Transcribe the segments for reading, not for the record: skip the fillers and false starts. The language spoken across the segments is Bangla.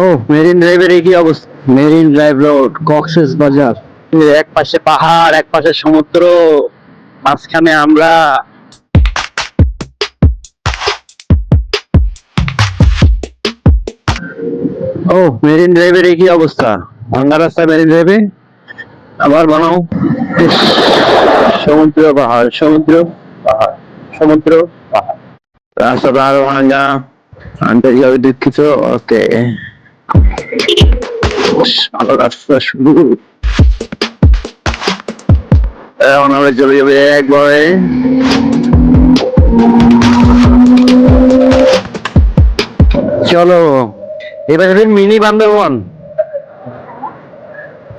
ও, মেরিন ড্রাইভের কি অবস্থা? মেরিন ড্রাইভ রোড, কক্সেস বাজার। এক পাশে পাহাড়, এক পাশে সমুদ্র, মাঝখানে আমরা। ও, মেরিন ড্রাইভের কি অবস্থা? ভাঙ্গা রাস্তা মেরিন ড্রাইভে আবার বানাও। ইস, সমুদ্র পাহাড়, সমুদ্র পাহাড়, সমুদ্র পাহাড়, রাস্তাটা আরো ভাঙ্গা। আন্তরিকভাবে দুঃখিত। ওকে, ভালো রাস্তা শুরু। এখন আমরা চলে যাবে একবারে। চলো, এবারে মিনি বান্দরবন।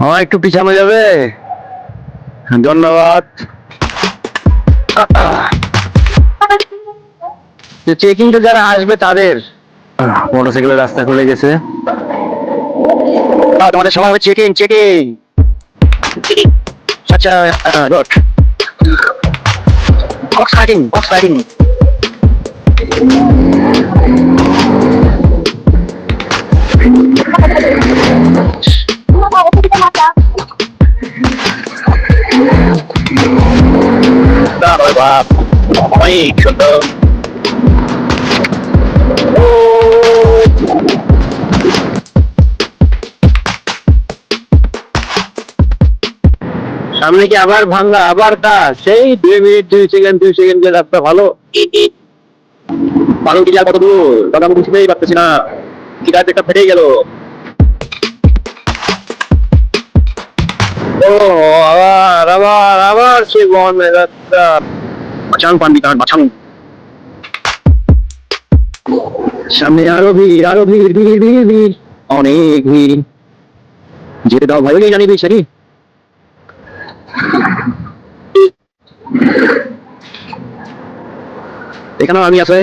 আমার একটু পিছানো যাবে? ধন্যবাদ। চেকিং তো যারা আসবে তাদের। মোটরসাইকেলের রাস্তা খুলে গেছে। তোমাদের সবাই হবে চেকিং, চেকিং। আচ্ছা, good. Box fighting, box fighting. বাপ, অনেক সুন্দর। সামনে কি আবার ভাঙ্গা, আবার কাজ। সেই 2 মিনিট 2 সেকেন্ড 2 সেকেন্ড রাস্তা ভালো। ভালো কি আর কত দূর দাদা, আমি বুঝতেই পারতেছি না। গিটার একটা ফেটে গেল। ও, আবার আবার আবার সেই বনের রাস্তা। বাঁচান পান্ডি কার, বাঁচান। সামনে আরো ভিড়, আরো ভিড়, ভিড় ভিড় ভিড়, অনেক ভিড়। যেতে দাও ভাই, জানি ভিড় সারি। এখানেও আমি আছে।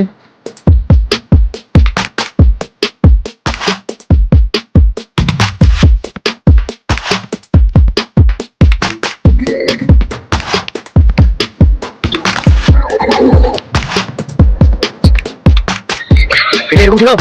এটা এরকম ছিল।